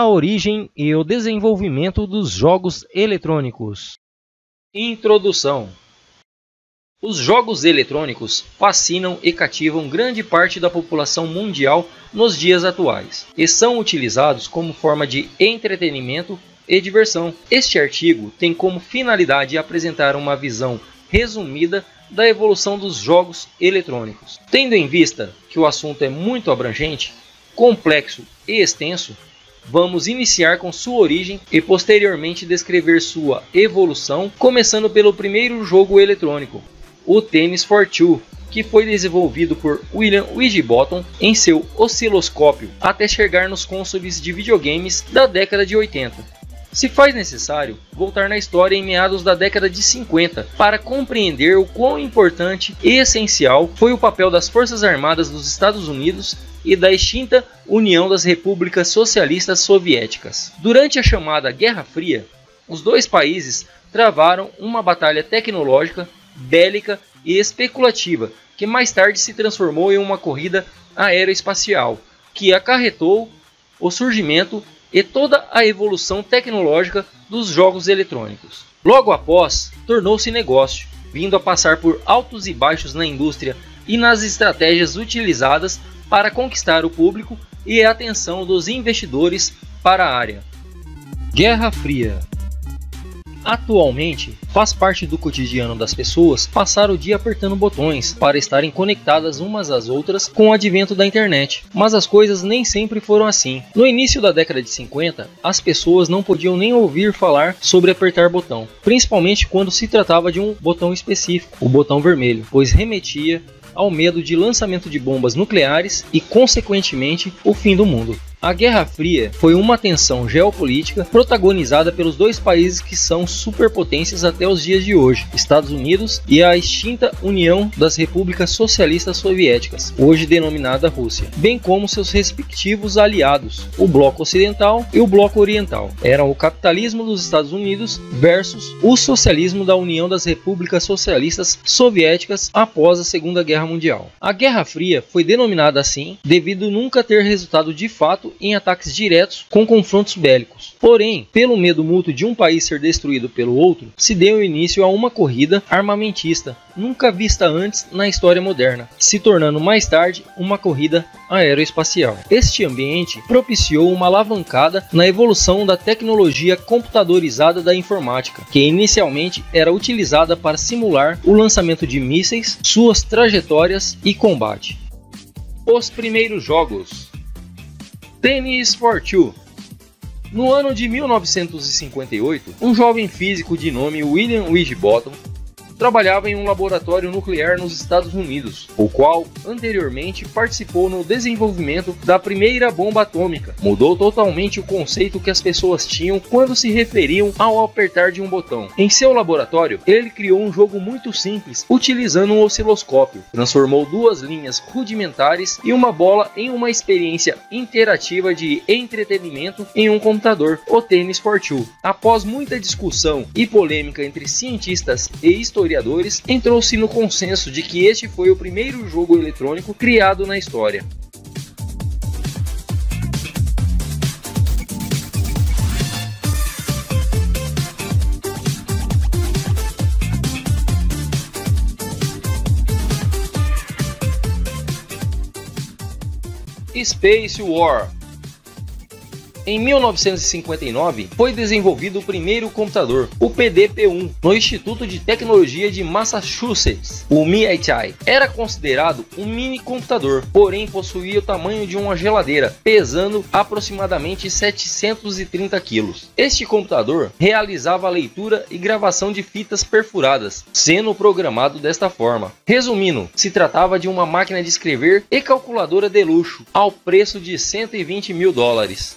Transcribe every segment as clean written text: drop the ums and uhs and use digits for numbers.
A origem e o desenvolvimento dos jogos eletrônicos. Introdução. Os jogos eletrônicos fascinam e cativam grande parte da população mundial nos dias atuais, e são utilizados como forma de entretenimento e diversão. Este artigo tem como finalidade apresentar uma visão resumida da evolução dos jogos eletrônicos. Tendo em vista que o assunto é muito abrangente, complexo e extenso, vamos iniciar com sua origem e posteriormente descrever sua evolução, começando pelo primeiro jogo eletrônico, o Tennis for Two, que foi desenvolvido por William Wigbottom em seu osciloscópio, até chegar nos consoles de videogames da década de 80. Se faz necessário voltar na história em meados da década de 50 para compreender o quão importante e essencial foi o papel das Forças Armadas dos Estados Unidos e da extinta União das Repúblicas Socialistas Soviéticas. Durante a chamada Guerra Fria, os dois países travaram uma batalha tecnológica, bélica e especulativa, que mais tarde se transformou em uma corrida aeroespacial, que acarretou o surgimento e toda a evolução tecnológica dos jogos eletrônicos. Logo após, tornou-se negócio, vindo a passar por altos e baixos na indústria e nas estratégias utilizadas para conquistar o público e a atenção dos investidores para a área. Guerra Fria. Atualmente, faz parte do cotidiano das pessoas passar o dia apertando botões para estarem conectadas umas às outras com o advento da internet. Mas as coisas nem sempre foram assim. No início da década de 50, as pessoas não podiam nem ouvir falar sobre apertar botão, principalmente quando se tratava de um botão específico, o botão vermelho, pois remetia ao medo de lançamento de bombas nucleares e, consequentemente, o fim do mundo. A Guerra Fria foi uma tensão geopolítica protagonizada pelos dois países que são superpotências até os dias de hoje, Estados Unidos e a extinta União das Repúblicas Socialistas Soviéticas, hoje denominada Rússia, bem como seus respectivos aliados, o Bloco Ocidental e o Bloco Oriental. Eram o capitalismo dos Estados Unidos versus o socialismo da União das Repúblicas Socialistas Soviéticas após a Segunda Guerra Mundial. A Guerra Fria foi denominada assim devido nunca ter resultado de fato em ataques diretos com confrontos bélicos. Porém, pelo medo mútuo de um país ser destruído pelo outro, se deu início a uma corrida armamentista, nunca vista antes na história moderna, se tornando mais tarde uma corrida aeroespacial. Este ambiente propiciou uma alavancada na evolução da tecnologia computadorizada da informática, que inicialmente era utilizada para simular o lançamento de mísseis, suas trajetórias e combate. Os primeiros jogos. Tennis for Two. No ano de 1958, um jovem físico de nome William Wigbottom trabalhava em um laboratório nuclear nos Estados Unidos, o qual anteriormente participou no desenvolvimento da primeira bomba atômica. Mudou totalmente o conceito que as pessoas tinham quando se referiam ao apertar de um botão. Em seu laboratório, ele criou um jogo muito simples, utilizando um osciloscópio. Transformou duas linhas rudimentares e uma bola em uma experiência interativa de entretenimento em um computador, o Tennis for Two. Após muita discussão e polêmica entre cientistas e historiadores, entrou-se no consenso de que este foi o primeiro jogo eletrônico criado na história. Space War. Em 1959, foi desenvolvido o primeiro computador, o PDP-1, no Instituto de Tecnologia de Massachusetts, o MIT. Era considerado um mini computador, porém possuía o tamanho de uma geladeira, pesando aproximadamente 730 kg. Este computador realizava a leitura e gravação de fitas perfuradas, sendo programado desta forma. Resumindo, se tratava de uma máquina de escrever e calculadora de luxo, ao preço de $120 mil.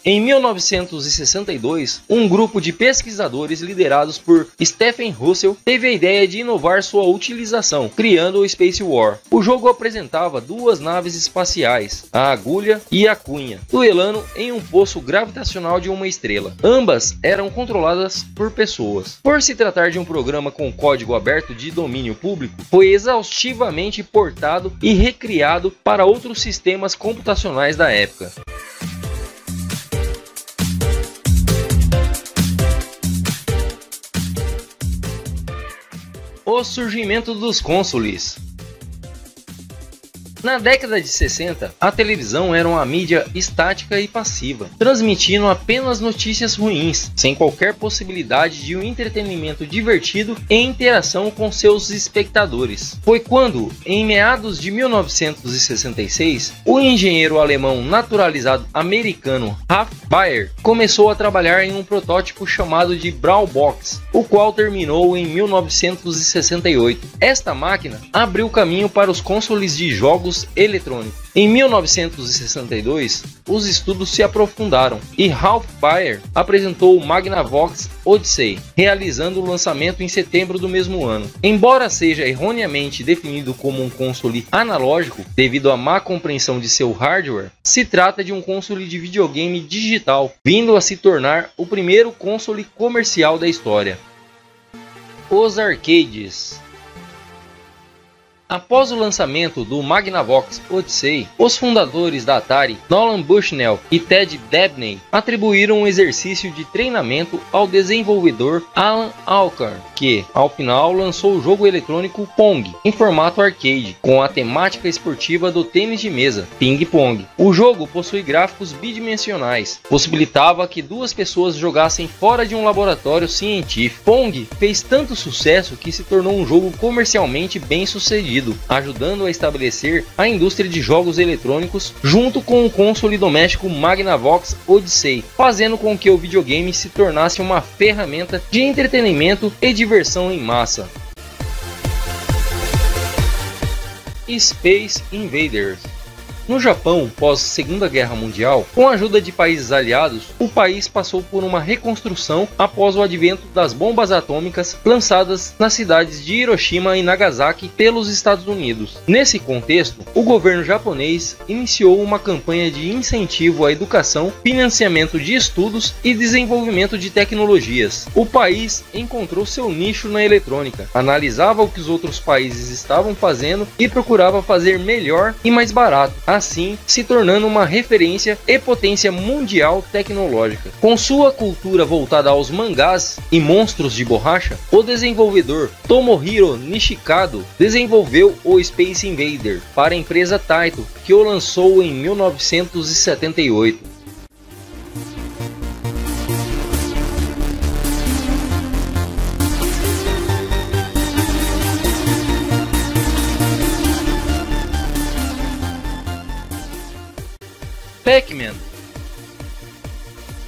Em 1962, um grupo de pesquisadores liderados por Stephen Russell teve a ideia de inovar sua utilização, criando o Space War. O jogo apresentava duas naves espaciais, a Agulha e a Cunha, duelando em um poço gravitacional de uma estrela. Ambas eram controladas por pessoas. Por se tratar de um programa com código aberto de domínio público, foi exaustivamente portado e recriado para outros sistemas computacionais da época. O surgimento dos consoles. Na década de 60, a televisão era uma mídia estática e passiva, transmitindo apenas notícias ruins, sem qualquer possibilidade de um entretenimento divertido e interação com seus espectadores. Foi quando, em meados de 1966, o engenheiro alemão naturalizado americano Ralph Baer começou a trabalhar em um protótipo chamado de Brawl Box, o qual terminou em 1968. Esta máquina abriu caminho para os consoles de jogos eletrônicos. Em 1962, os estudos se aprofundaram e Ralph Baer apresentou o Magnavox Odyssey, realizando o lançamento em setembro do mesmo ano. Embora seja erroneamente definido como um console analógico devido à má compreensão de seu hardware, se trata de um console de videogame digital, vindo a se tornar o primeiro console comercial da história. Os arcades. Após o lançamento do Magnavox Odyssey, os fundadores da Atari, Nolan Bushnell e Ted Dabney, atribuíram um exercício de treinamento ao desenvolvedor Alan Alcorn, que, ao final, lançou o jogo eletrônico Pong, em formato arcade, com a temática esportiva do tênis de mesa, Ping Pong. O jogo possui gráficos bidimensionais, possibilitava que duas pessoas jogassem fora de um laboratório científico. Pong fez tanto sucesso que se tornou um jogo comercialmente bem sucedido, ajudando a estabelecer a indústria de jogos eletrônicos junto com o console doméstico Magnavox Odyssey, fazendo com que o videogame se tornasse uma ferramenta de entretenimento e diversão em massa. Space Invaders. No Japão, pós Segunda Guerra Mundial, com a ajuda de países aliados, o país passou por uma reconstrução após o advento das bombas atômicas lançadas nas cidades de Hiroshima e Nagasaki pelos Estados Unidos. Nesse contexto, o governo japonês iniciou uma campanha de incentivo à educação, financiamento de estudos e desenvolvimento de tecnologias. O país encontrou seu nicho na eletrônica, analisava o que os outros países estavam fazendo e procurava fazer melhor e mais barato, assim se tornando uma referência e potência mundial tecnológica. Com sua cultura voltada aos mangás e monstros de borracha, o desenvolvedor Tomohiro Nishikado desenvolveu o Space Invader para a empresa Taito, que o lançou em 1978. Pac-Man.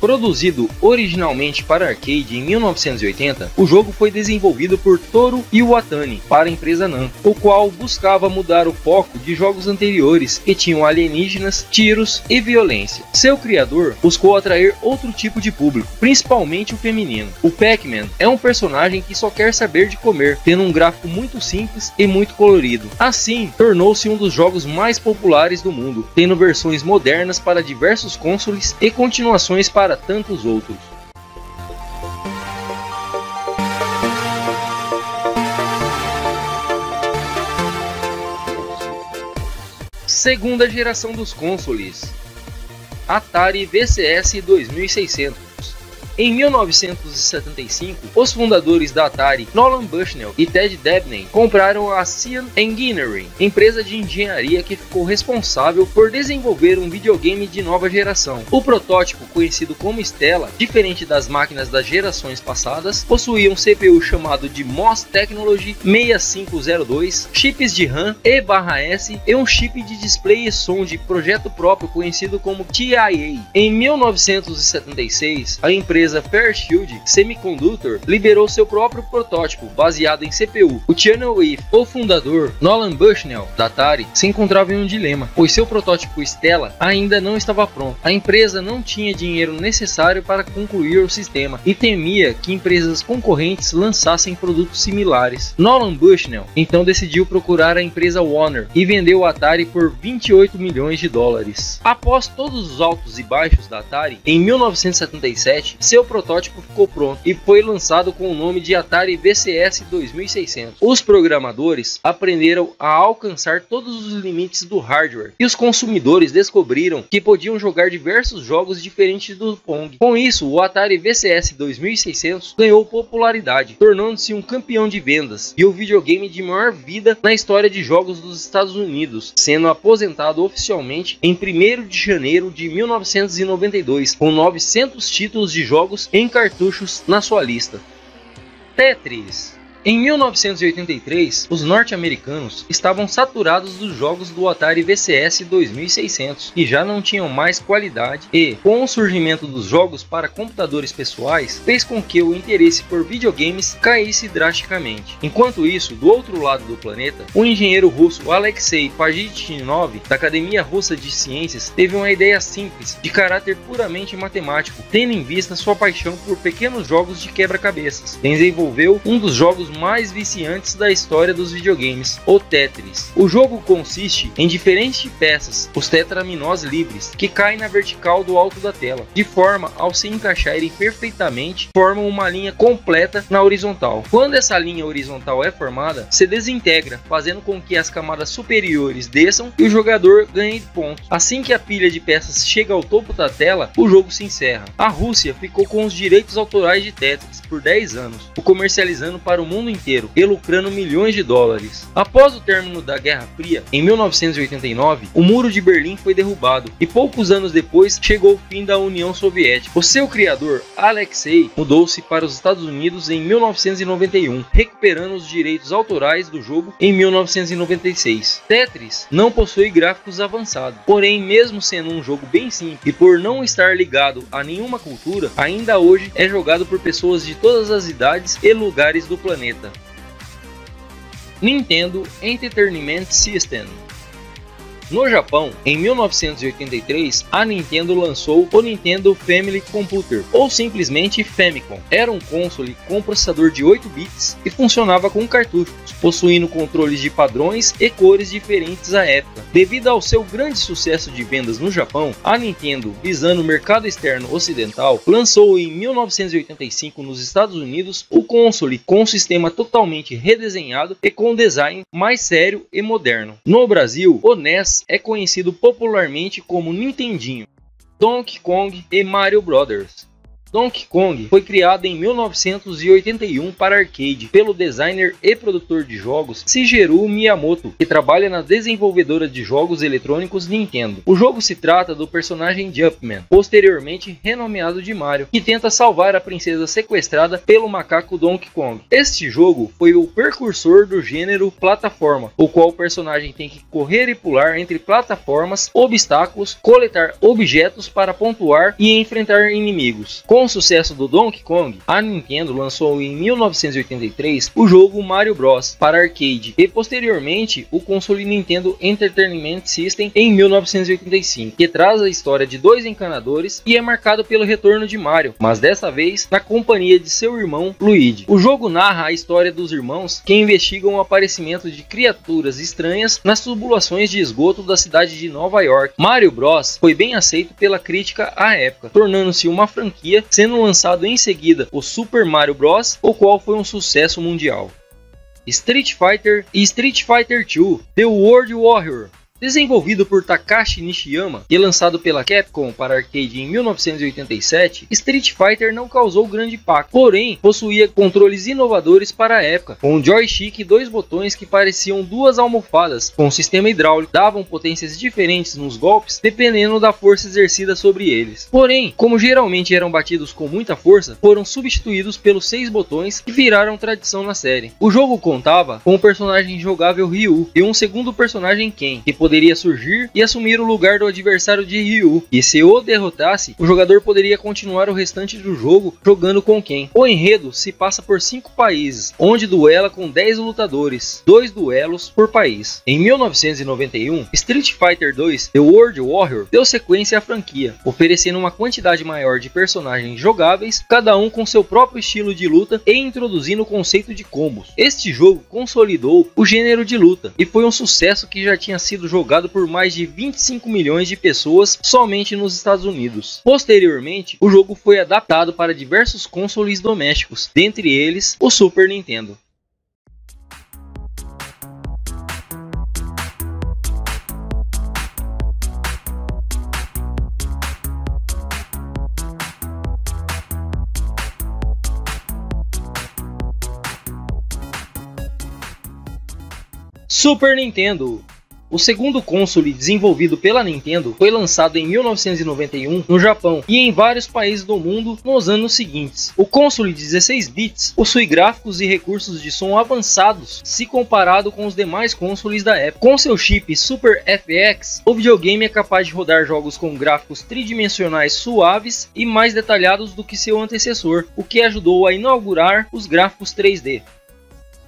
Produzido originalmente para arcade em 1980, o jogo foi desenvolvido por Toru Iwatani para a empresa Namco, o qual buscava mudar o foco de jogos anteriores que tinham alienígenas, tiros e violência. Seu criador buscou atrair outro tipo de público, principalmente o feminino. O Pac-Man é um personagem que só quer saber de comer, tendo um gráfico muito simples e muito colorido. Assim, tornou-se um dos jogos mais populares do mundo, tendo versões modernas para diversos consoles e continuações para tantos outros. Segunda geração dos consoles. Atari VCS 2600. Em 1975, os fundadores da Atari, Nolan Bushnell e Ted Dabney, compraram a Cyan Engineering, empresa de engenharia que ficou responsável por desenvolver um videogame de nova geração. O protótipo, conhecido como Stella, diferente das máquinas das gerações passadas, possuía um CPU chamado de MOS Technology 6502, chips de RAM E/S e um chip de display e som de projeto próprio conhecido como TIA. Em 1976, a empresa Fairchild Semiconductor liberou seu próprio protótipo baseado em CPU, o Channel Wave. O fundador, Nolan Bushnell, da Atari, se encontrava em um dilema, pois seu protótipo Stella ainda não estava pronto. A empresa não tinha dinheiro necessário para concluir o sistema e temia que empresas concorrentes lançassem produtos similares. Nolan Bushnell então decidiu procurar a empresa Warner e vendeu o Atari por 28 milhões de dólares. Após todos os altos e baixos da Atari, em 1977, seu seu protótipo ficou pronto e foi lançado com o nome de Atari VCS 2600. Os programadores aprenderam a alcançar todos os limites do hardware e os consumidores descobriram que podiam jogar diversos jogos diferentes do Pong. Com isso, o Atari VCS 2600 ganhou popularidade, tornando-se um campeão de vendas e o videogame de maior vida na história de jogos dos Estados Unidos, sendo aposentado oficialmente em 1º de janeiro de 1992, com 900 títulos de jogos em cartuchos na sua lista. Tetris. Em 1983, os norte-americanos estavam saturados dos jogos do Atari VCS 2600, que já não tinham mais qualidade e, com o surgimento dos jogos para computadores pessoais, fez com que o interesse por videogames caísse drasticamente. Enquanto isso, do outro lado do planeta, o engenheiro russo Alexei Pajitnov, da Academia Russa de Ciências, teve uma ideia simples, de caráter puramente matemático, tendo em vista sua paixão por pequenos jogos de quebra-cabeças. Desenvolveu um dos jogos mais viciantes da história dos videogames, o Tetris. O jogo consiste em diferentes peças, os tetraminós livres, que caem na vertical do alto da tela, de forma ao se encaixarem perfeitamente, formam uma linha completa na horizontal. Quando essa linha horizontal é formada, se desintegra, fazendo com que as camadas superiores desçam e o jogador ganhe pontos. Assim que a pilha de peças chega ao topo da tela, o jogo se encerra. A Rússia ficou com os direitos autorais de Tetris por 10 anos, o comercializando para o mundo inteiro e lucrando milhões de dólares. Após o término da Guerra Fria, em 1989, o Muro de Berlim foi derrubado e poucos anos depois chegou o fim da União Soviética. O seu criador, Alexei, mudou-se para os Estados Unidos em 1991, recuperando os direitos autorais do jogo em 1996. Tetris não possui gráficos avançados, porém, mesmo sendo um jogo bem simples e por não estar ligado a nenhuma cultura, ainda hoje é jogado por pessoas de todas as idades e lugares do planeta. Nintendo Entertainment System. No Japão, em 1983, a Nintendo lançou o Nintendo Family Computer, ou simplesmente Famicom. Era um console com processador de 8 bits e funcionava com cartuchos, possuindo controles de padrões e cores diferentes à época. Devido ao seu grande sucesso de vendas no Japão, a Nintendo, visando o mercado externo ocidental, lançou em 1985 nos Estados Unidos o console com um sistema totalmente redesenhado e com um design mais sério e moderno. No Brasil, o NES é conhecido popularmente como Nintendinho, Donkey Kong e Mario Bros. Donkey Kong foi criado em 1981 para arcade pelo designer e produtor de jogos Shigeru Miyamoto, que trabalha na desenvolvedora de jogos eletrônicos Nintendo. O jogo se trata do personagem Jumpman, posteriormente renomeado de Mario, que tenta salvar a princesa sequestrada pelo macaco Donkey Kong. Este jogo foi o precursor do gênero plataforma, o qual o personagem tem que correr e pular entre plataformas, obstáculos, coletar objetos para pontuar e enfrentar inimigos. Com o sucesso do Donkey Kong, a Nintendo lançou em 1983 o jogo Mario Bros. Para arcade e posteriormente o console Nintendo Entertainment System em 1985, que traz a história de dois encanadores e é marcado pelo retorno de Mario, mas dessa vez na companhia de seu irmão Luigi. O jogo narra a história dos irmãos que investigam o aparecimento de criaturas estranhas nas tubulações de esgoto da cidade de Nova York. Mario Bros. Foi bem aceito pela crítica à época, tornando-se uma franquia, sendo lançado em seguida o Super Mario Bros., o qual foi um sucesso mundial. Street Fighter e Street Fighter II The World Warrior. Desenvolvido por Takashi Nishiyama e lançado pela Capcom para arcade em 1987, Street Fighter não causou grande impacto, porém possuía controles inovadores para a época, com um joystick e dois botões que pareciam duas almofadas, com um sistema hidráulico, davam potências diferentes nos golpes dependendo da força exercida sobre eles. Porém, como geralmente eram batidos com muita força, foram substituídos pelos 6 botões que viraram tradição na série. O jogo contava com o personagem jogável Ryu e um segundo personagem Ken, que poderia surgir e assumir o lugar do adversário de Ryu, e se o derrotasse, o jogador poderia continuar o restante do jogo jogando com Ken. O enredo se passa por 5 países, onde duela com 10 lutadores, 2 duelos por país. Em 1991, Street Fighter 2 The World Warrior deu sequência à franquia, oferecendo uma quantidade maior de personagens jogáveis, cada um com seu próprio estilo de luta e introduzindo o conceito de combos. Este jogo consolidou o gênero de luta e foi um sucesso que já tinha sido jogado jogado por mais de 25 milhões de pessoas somente nos Estados Unidos. Posteriormente, o jogo foi adaptado para diversos consoles domésticos, dentre eles o Super Nintendo. Super Nintendo. O segundo console desenvolvido pela Nintendo foi lançado em 1991 no Japão e em vários países do mundo nos anos seguintes. O console de 16 bits possui gráficos e recursos de som avançados se comparado com os demais consoles da época. Com seu chip Super FX, o videogame é capaz de rodar jogos com gráficos tridimensionais suaves e mais detalhados do que seu antecessor, o que ajudou a inaugurar os gráficos 3D.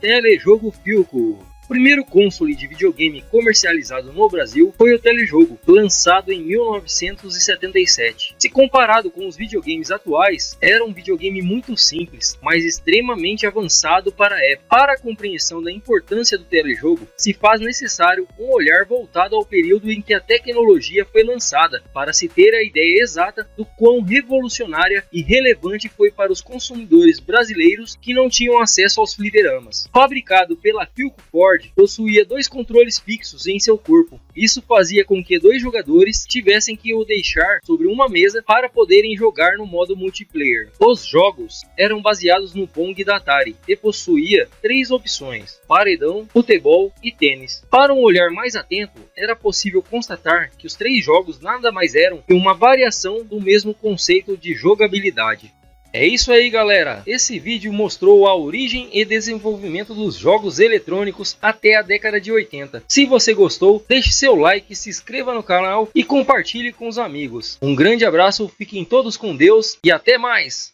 Telejogo Philco. O primeiro console de videogame comercializado no Brasil foi o Telejogo, lançado em 1977. Se comparado com os videogames atuais, era um videogame muito simples, mas extremamente avançado para a época. Para a compreensão da importância do telejogo, se faz necessário um olhar voltado ao período em que a tecnologia foi lançada, para se ter a ideia exata do quão revolucionária e relevante foi para os consumidores brasileiros que não tinham acesso aos fliperamas. Fabricado pela Philco Ford, possuía 2 controles fixos em seu corpo. Isso fazia com que 2 jogadores tivessem que o deixar sobre uma mesa para poderem jogar no modo multiplayer. Os jogos eram baseados no Pong da Atari e possuía 3 opções: paredão, futebol e tênis. Para um olhar mais atento, era possível constatar que os 3 jogos nada mais eram que uma variação do mesmo conceito de jogabilidade. É isso aí, galera, esse vídeo mostrou a origem e desenvolvimento dos jogos eletrônicos até a década de 80. Se você gostou, deixe seu like, se inscreva no canal e compartilhe com os amigos. Um grande abraço, fiquem todos com Deus e até mais!